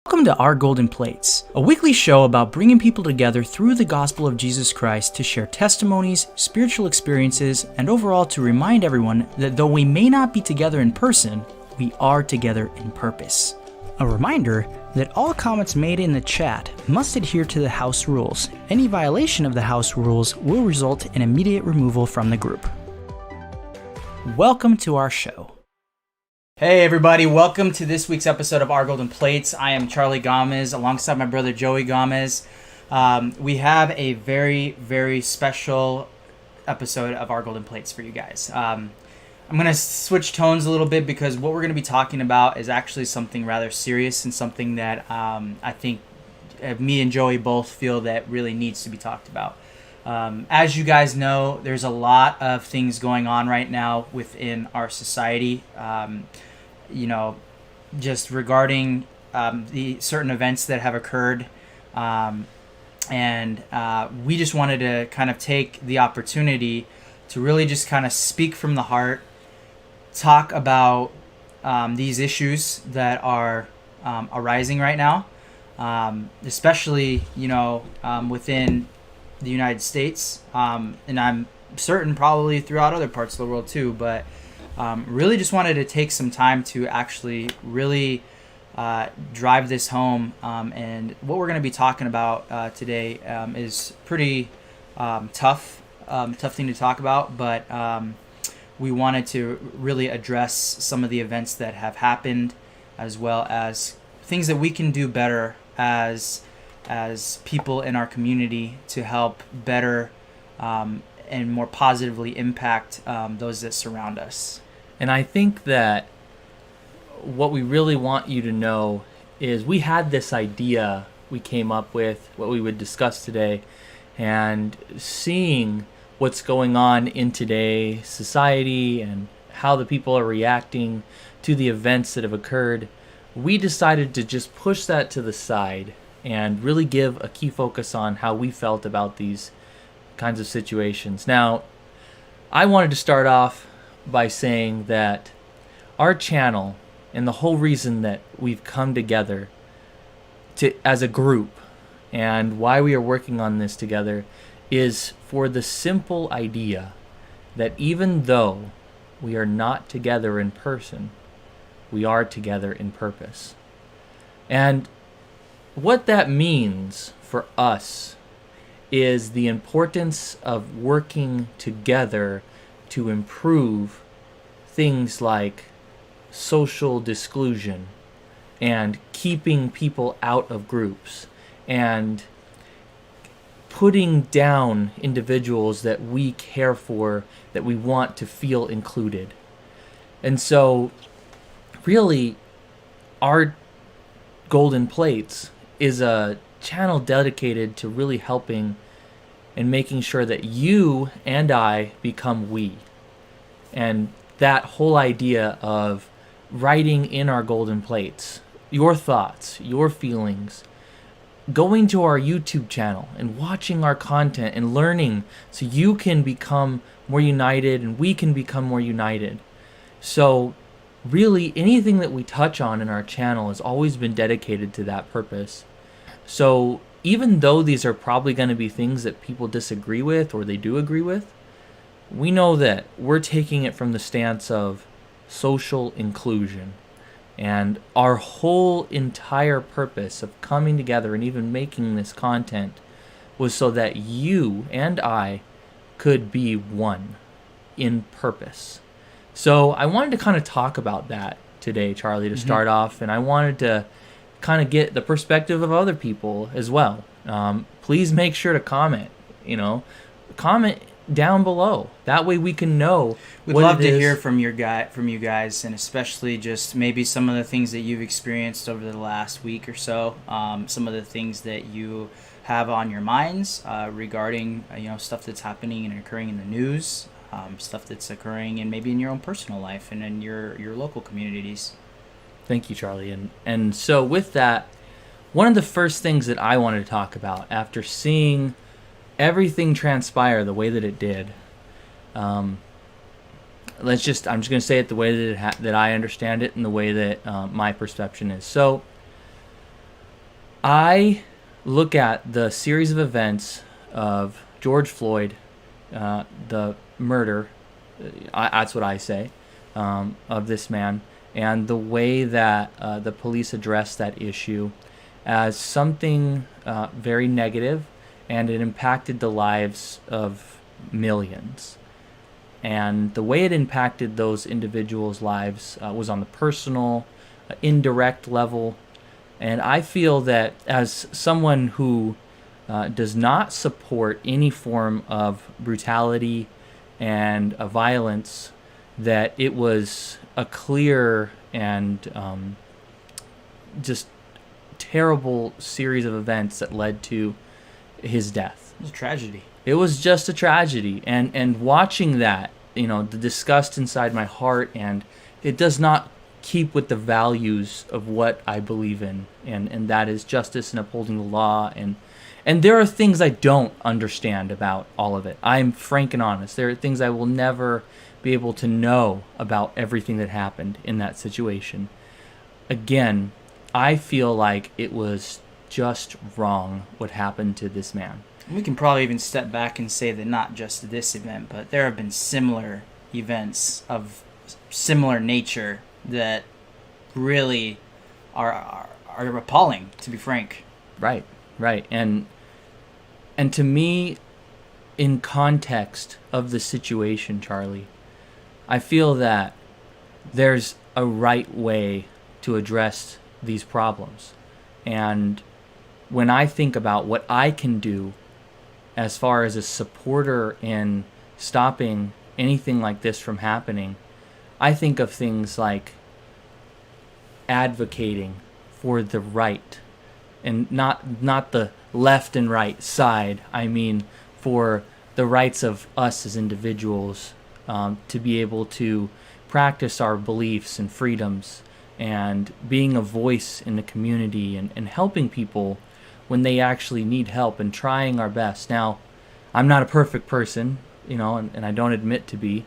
Welcome to Our Golden Plates, a weekly show about bringing people together through the gospel of Jesus Christ to share testimonies, spiritual experiences, and overall to remind everyone that though we may not be together in person, we are together in purpose. A reminder that all comments made in the chat must adhere to the house rules. Any violation of the house rules will result in immediate removal from the group. Welcome to our show. Hey everybody, welcome to this week's episode of Our Golden Plates. I am Charlie Gomez alongside my brother Joey Gomez. We have a very, very special episode of Our Golden Plates for you guys. I'm going to switch tones a little bit because what we're going to be talking about is actually something rather serious and something that I think me and Joey both feel that really needs to be talked about. As you guys know, there's a lot of things going on right now within our society, just regarding the certain events that have occurred. And we just wanted to kind of take the opportunity to really just kind of speak from the heart, talk about these issues that are arising right now, especially, within the United States, and I'm certain probably throughout other parts of the world too, but really just wanted to take some time to actually really drive this home, and what we're going to be talking about today is pretty tough thing to talk about, but we wanted to really address some of the events that have happened, as well as things that we can do better as people in our community to help better and more positively impact those that surround us. And I think that what we really want you to know is we had this idea we came up with, what we would discuss today, and seeing what's going on in today's society and how the people are reacting to the events that have occurred, we decided to just push that to the side and really give a key focus on how we felt about these kinds of situations. Now, I wanted to start off by saying that our channel and the whole reason that we've come together as a group and why we are working on this together is for the simple idea that even though we are not together in person, we are together in purpose. And what that means for us is the importance of working together to improve things like social disclusion and keeping people out of groups and putting down individuals that we care for, that we want to feel included. And so really our Golden Plates is a channel dedicated to really helping and making sure that you and I become we. And that whole idea of writing in our Golden Plates, your thoughts, your feelings, going to our YouTube channel and watching our content and learning so you can become more united and we can become more united. So really, anything that we touch on in our channel has always been dedicated to that purpose. So even though these are probably going to be things that people disagree with or they do agree with, we know that we're taking it from the stance of social inclusion. And our whole entire purpose of coming together and even making this content was so that you and I could be one in purpose. So I wanted to kind of talk about that today, Charlie, to start off, and I wanted to kind of get the perspective of other people as well. Please make sure to comment down below. That way we can know. We'd love to hear from you guys, and especially just maybe some of the things that you've experienced over the last week or so, some of the things that you have on your minds regarding stuff that's happening and occurring in the news. Stuff that's occurring and maybe in your own personal life and in your local communities. Thank you, Charlie. And so with that, one of the first things that I wanted to talk about after seeing everything transpire the way that it did, I'm just going to say it the way that that I understand it and the way that my perception is. So I look at the series of events of George Floyd, the murder, that's what I say, of this man, and the way that the police addressed that issue as something very negative, and it impacted the lives of millions. And the way it impacted those individuals' lives was on the personal, indirect level. And I feel that as someone who does not support any form of brutality and violence, that it was a clear and just terrible series of events that led to his death. It was a tragedy. It was just a tragedy, and watching that, the disgust inside my heart, and it does not keep with the values of what I believe in, and that is justice and upholding the law, and there are things I don't understand about all of it. I'm frank and honest. There are things I will never be able to know about everything that happened in that situation. Again, I feel like it was just wrong what happened to this man. We can probably even step back and say that not just this event, but there have been similar events of similar nature that really are appalling, to be frank. Right. And to me, in context of the situation, Charlie, I feel that there's a right way to address these problems. And when I think about what I can do as far as a supporter in stopping anything like this from happening, I think of things like advocating for the right, and not the left and right side. I mean for the rights of us as individuals, to be able to practice our beliefs and freedoms, and being a voice in the community, and helping people when they actually need help, and trying our best. Now, I'm not a perfect person, and I don't admit to be.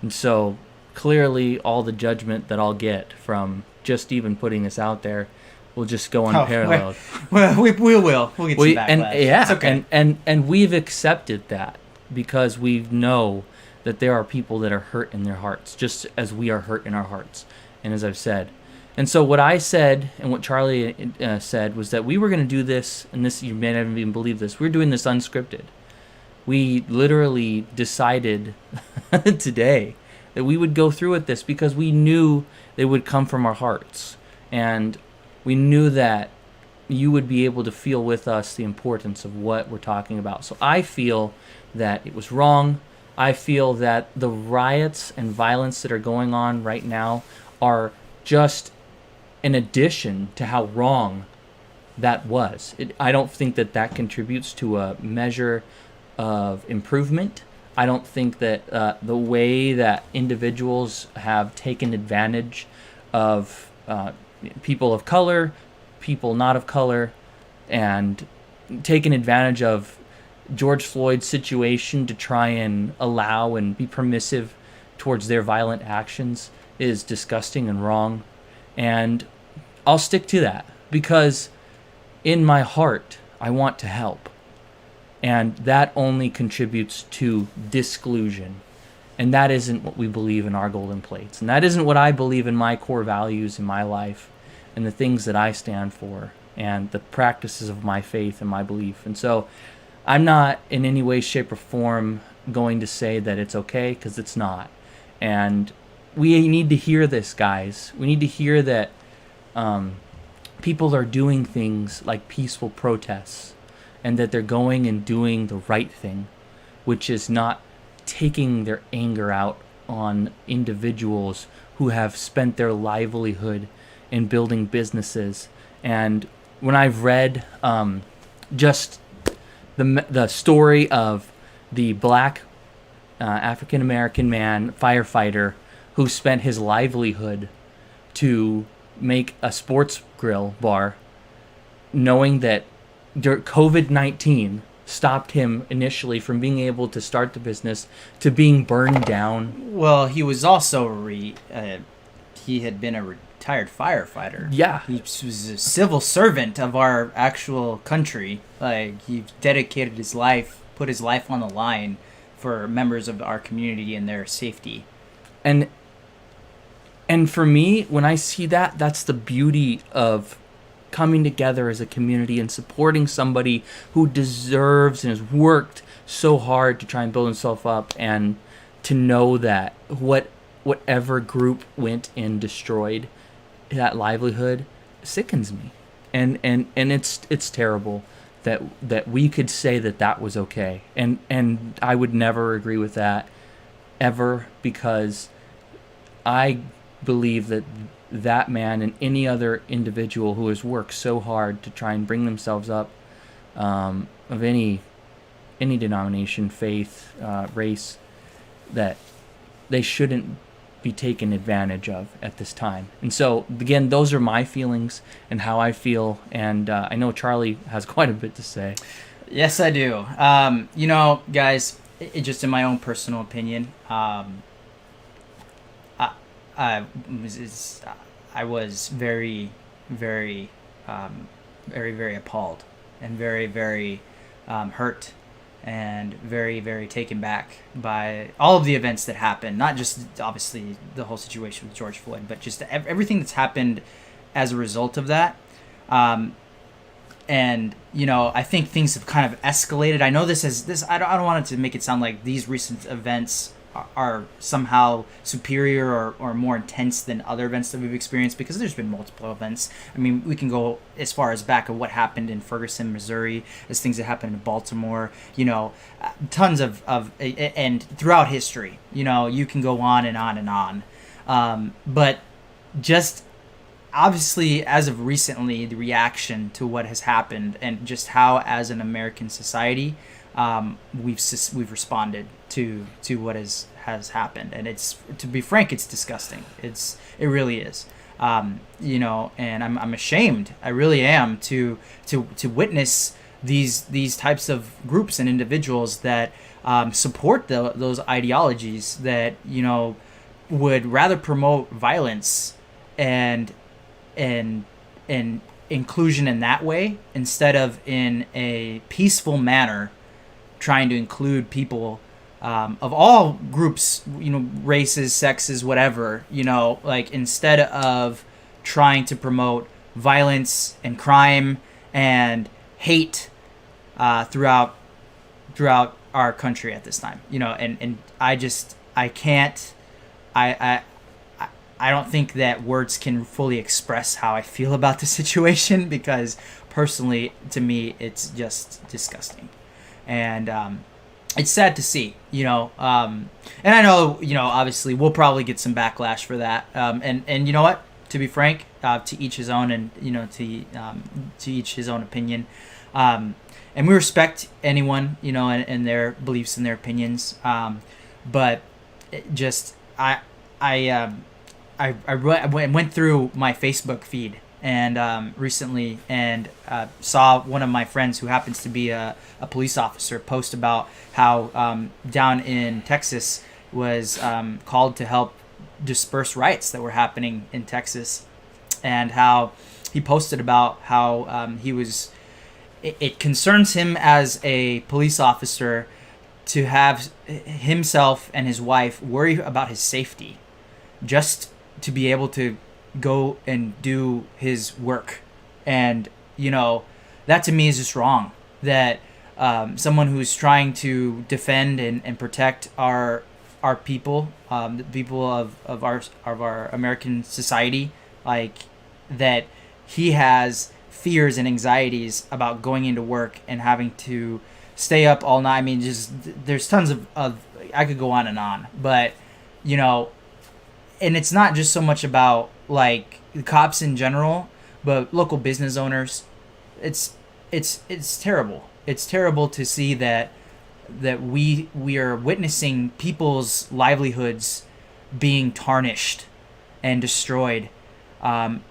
And so clearly all the judgment that I'll get from just even putting this out there will just go unparalleled. Well, we will. We'll get you back. It's okay. And we've accepted that because we know that there are people that are hurt in their hearts, just as we are hurt in our hearts. And as I've said. And so what I said and what Charlie said was that we were going to do this, and this, you may not even believe this, we're doing this unscripted. We literally decided today that we would go through with this because we knew they would come from our hearts. And we knew that you would be able to feel with us the importance of what we're talking about. So I feel that it was wrong. I feel that the riots and violence that are going on right now are just in addition to how wrong that was. I don't think that contributes to a measure of improvement. I don't think that the way that individuals have taken advantage of people of color, people not of color, and taken advantage of George Floyd's situation to try and allow and be permissive towards their violent actions is disgusting and wrong. And I'll stick to that because in my heart, I want to help. And that only contributes to disclusion. And that isn't what we believe in our golden plates. And that isn't what I believe in my core values in my life and the things that I stand for and the practices of my faith and my belief. And so I'm not in any way, shape, or form going to say that it's okay, because it's not. And we need to hear this, guys. We need to hear that people are doing things like peaceful protests, and that they're going and doing the right thing, which is not taking their anger out on individuals who have spent their livelihood in building businesses. And when I've read just the story of the black African-American man firefighter who spent his livelihood to make a sports grill bar, knowing that COVID-19 stopped him initially from being able to start the business to being burned down. Well, he was also he had been retired firefighter. Yeah. He was a civil servant of our actual country. Like, he dedicated his life, put his life on the line for members of our community and their safety. And for me, when I see that, that's the beauty of coming together as a community and supporting somebody who deserves and has worked so hard to try and build himself up, and to know that whatever group went and destroyed that livelihood sickens me. And it's terrible that we could say that was okay. And I would never agree with that ever, because I believe that man and any other individual who has worked so hard to try and bring themselves up, of any denomination, faith, race, that they shouldn't be taken advantage of at this time. And so, again, those are my feelings and how I feel. And I know Charlie has quite a bit to say. Yes, I do. Guys, just in my own personal opinion, I was very, very, very, very appalled and very, very hurt and very, very taken back by all of the events that happened. Not just, obviously, the whole situation with George Floyd, but just everything that's happened as a result of that. And, I think things have kind of escalated. I know I don't want it to make it sound like these recent events are somehow superior or more intense than other events that we've experienced, because there's been multiple events. I mean, we can go as far as back of what happened in Ferguson, Missouri, as things that happened in Baltimore, tons of and throughout history, you can go on and on and on. But just obviously, as of recently, the reaction to what has happened and just how, as an American society, we've responded to what has happened, and it's, to be frank, it's disgusting. It really is. And I'm ashamed. I really am to witness these types of groups and individuals that support those ideologies that would rather promote violence and inclusion in that way, instead of in a peaceful manner trying to include people of all groups, races, sexes, whatever, instead of trying to promote violence and crime and hate throughout our country at this time, and I don't think that words can fully express how I feel about the situation, because personally, to me, it's just disgusting. And it's sad to see, and I know, obviously we'll probably get some backlash for that. And you know what? To be frank, to each his own, and to each his own opinion. And we respect anyone, and their beliefs and their opinions. But I went through my Facebook feed and recently, and saw one of my friends who happens to be a police officer post about how down in Texas was called to help disperse riots that were happening in Texas, and how he posted about how it concerns him as a police officer to have himself and his wife worry about his safety just to be able to go and do his work. And that to me is just wrong, that someone who's trying to defend and protect our people, the people of our American society, like, that he has fears and anxieties about going into work and having to stay up all night. I mean, just, there's tons of I could go on and on, but and it's not just so much about, like, the cops in general, but local business owners. It's terrible. It's terrible to see that we are witnessing people's livelihoods being tarnished and destroyed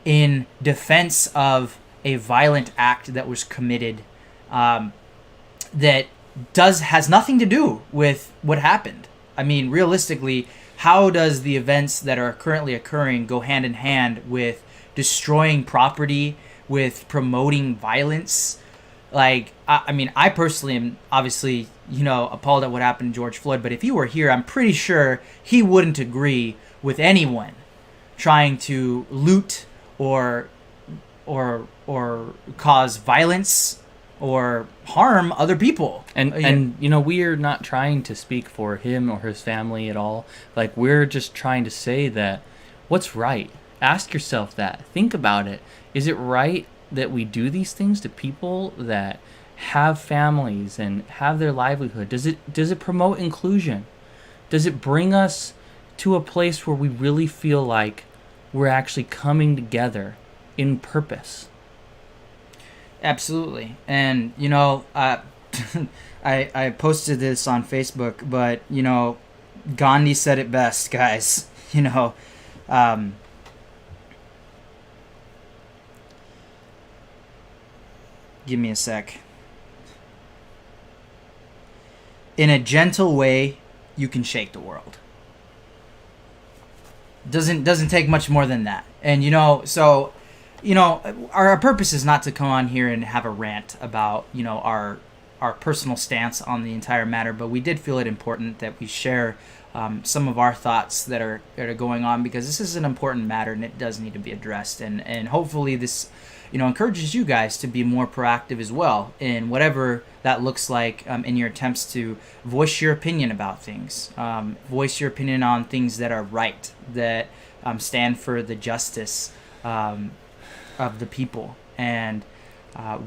in defense of a violent act that was committed, that has nothing to do with what happened. I mean, realistically, how does the events that are currently occurring go hand in hand with destroying property, with promoting violence? Like, I mean, I personally am obviously, appalled at what happened to George Floyd, but if he were here, I'm pretty sure he wouldn't agree with anyone trying to loot or cause violence or harm other people. And we are not trying to speak for him or his family at all. Like, we're just trying to say that what's right? Ask yourself that. Think about it. Is it right that we do these things to people that have families and have their livelihood? Does it promote inclusion? Does it bring us to a place where we really feel like we're actually coming together in purpose? Absolutely. And I posted this on Facebook, but Gandhi said it best, guys. Give me a sec. In a gentle way, you can shake the world. Doesn't take much more than that. And our purpose is not to come on here and have a rant about our personal stance on the entire matter, but we did feel it important that we share some of our thoughts that are going on, because this is an important matter and it does need to be addressed. And hopefully this encourages you guys to be more proactive as well in whatever that looks like, in your attempts to voice your opinion about things, voice your opinion on things that are right, that stand for the justice of the people. And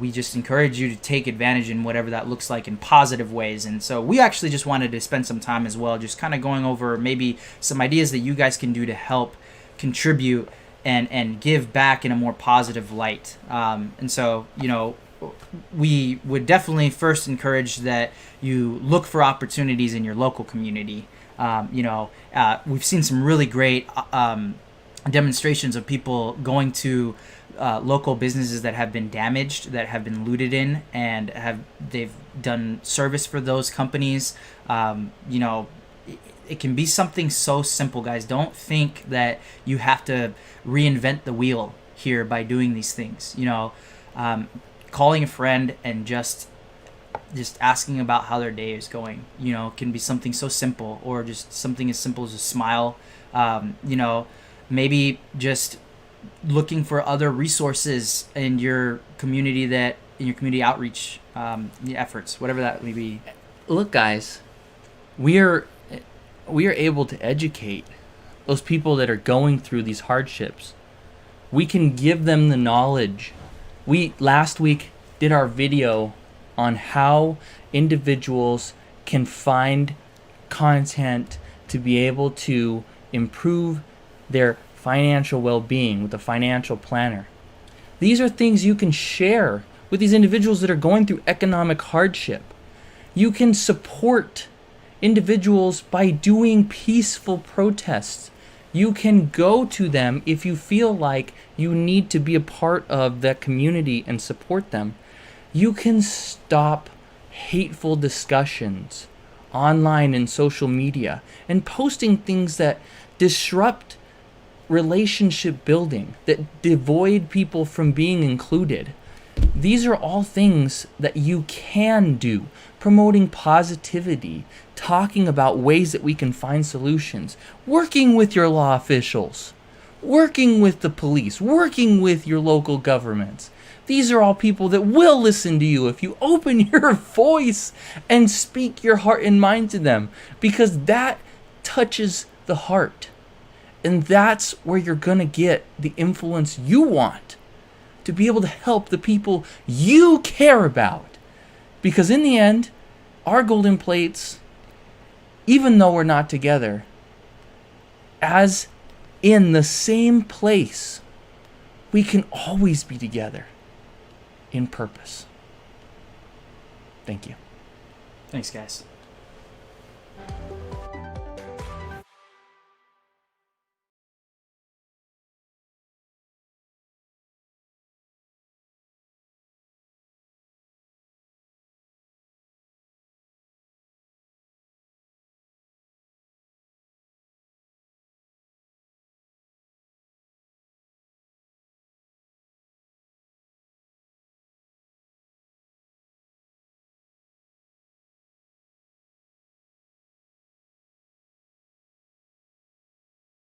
we just encourage you to take advantage in whatever that looks like in positive ways. And so we actually just wanted to spend some time as well, just kind of going over maybe some ideas that you guys can do to help contribute and give back in a more positive light. And so, we would definitely first encourage that you look for opportunities in your local community. We've seen some really great demonstrations of people going to local businesses that have been damaged, that have been looted in, and they've done service for those companies. It can be something so simple, guys. Don't think that you have to reinvent the wheel here by doing these things. Calling a friend and just asking about how their day is going, can be something so simple, or just something as simple as a smile. Maybe just looking for other resources in your community, in your community outreach efforts, whatever that may be. Look, guys, we are able to educate those people that are going through these hardships. We can give them the knowledge. We last week did our video on how individuals can find content to be able to improve their financial well-being with a financial planner. These are things you can share with these individuals that are going through economic hardship. You can support individuals by doing peaceful protests. You can go to them if you feel like you need to be a part of that community and support them. You can stop hateful discussions online and social media and posting things that disrupt relationship building, that devoid people from being included. These are all things that you can do. Promoting positivity, talking about ways that we can find solutions, working with your law officials, working with the police, working with your local governments. These are all people that will listen to you if you open your voice and speak your heart and mind to them, because that touches the heart. And that's where you're going to get the influence you want to be able to help the people you care about. Because in the end, our golden plates, even though we're not together, as in the same place, we can always be together in purpose. Thank you. Thanks, guys.